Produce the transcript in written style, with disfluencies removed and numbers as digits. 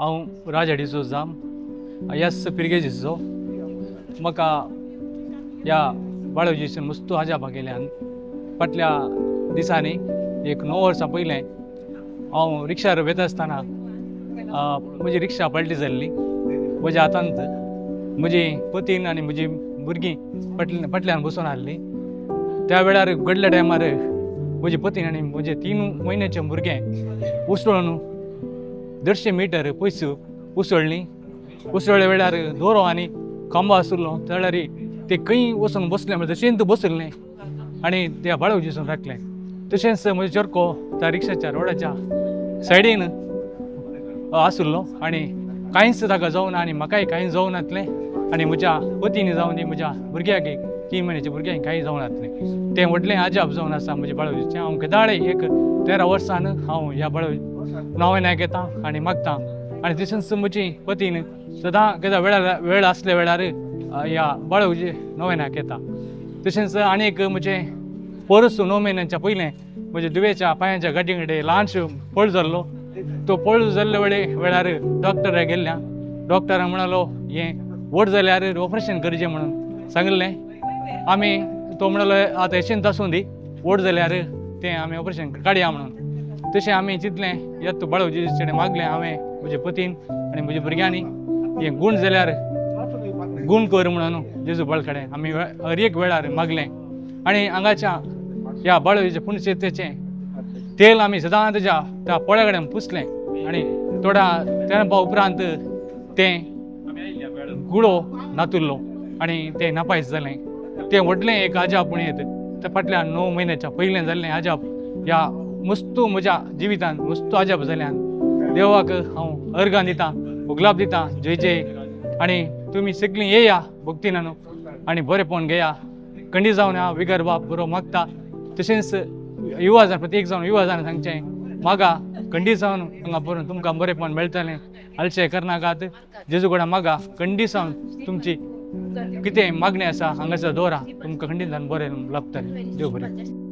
हांव राज डिसोजा यस पिरगे दिसो म्हाका ह्या बाळोजीसून मस्तू अजापा गेल्यान फाटल्या दिसांनी एक 9 वर्सां पयलें हांव रिक्षार वयता आसतना म्हजी रिक्षा पलटी जाल्ली। म्हज्या हातांत म्हजी पतीन आनी म्हजी भुरगीं फाटल्यान बसून आसलीं। त्या वेळार घडल्या टायमार म्हजी पतीन आनी म्हजें 3 म्हयन्याचें भुरगें उसळून 150 मीटर पयस उसळ्ळीं। उसळ्ळे वेळार दोरो आनी खांबो आशिल्लो त्या वेळार ते खंय वचून बसले म्हणजे तशेंच बसले आनी त्या बाळोजीसून राखले। तशेंच म्हजो चरको त्या रिक्षाच्या रोडाच्या सायडीन आशिल्लो आनी कांयच ताका जावं ना आनी म्हाकाय कांय जावं नासलें आनी म्हज्या पतीन जावं दी म्हज्या भुरग्याक 3 म्हयन्याच्या भुरग्यांक कांय जावं नासलें। तें व्हडलें अजाप जावन आसा म्हज्या बाळोजीचें। हांव केदाळे एक 13 वर्सान हांव ह्या बाळोजी नोवेनाक येता आनी मागता आनी तशेंच म्हजी पतीन सदां केदां वेळ आसल्या वेळार ह्या बाळोजी नोवेनाक येता। तशेंच आनीक म्हजें परस 9 म्हयन्यांच्या पयलें म्हज्या दुवेच्या पांयाच्या गांठी कडेन ल्हानसो पळ जाल्लो। तो पळ जाल्ल्या वेळार डॉक्टरा गेल्ल्या डॉक्टरान म्हणलो हें व्हड जाल्यार ऑपरेशन करचें म्हणून सांगलें। आमी तो म्हणलो आतां एशेंत आसूं दी व्हड जाल्यार तें आमी ऑपरेशन काडया म्हणून। तशें आमी चिंतलें येत बाळोजी कडेन मागलें हांवें म्हजे पतीन आनी म्हज्या भुरग्यांनी हें गूण जाल्यार गूण कर म्हणून जेजू बाळ कडेन आमी हर एक वेळार मागलें आनी हांगाच्या ह्या बाळोजीच्या पुण्यतिथेचें तेल आमी सदां तेज्या त्या पोळ्या कडेन पुसलें आनी थोड्या तेंपा उपरांत तें गुळो नातुरलो आनी तें नापायस जालें। तें व्हडलें एक अजाप पुण्यत त्या फाटल्या 9 म्हयन्याच्या पयलें जाल्लें अजाप ह्या मस्तू म्हज्या जिवितांत मस्तू अजाप जाल्यान देवाक हांव अर्गां दितां भोगलाप दितां जय जय। आनी तुमी सगळीं येया भक्तीनानू आनी बरेंपण घेया खंडी जावन हांव विगर बाप बरो मागता। तशेंच युवा जावन प्रत्येक जावन युवा जावन सांगचें मागा खंडी जावन हांगा पळोवन तुमकां बरेंपण मेळटलें। आलशें करनाकात जेजू कडेन मागा खंडी जावन तुमची कितें मागणी आसा हांगासर दवरा तुमकां खंडी जावन बरें लाभतलें। देव बरें।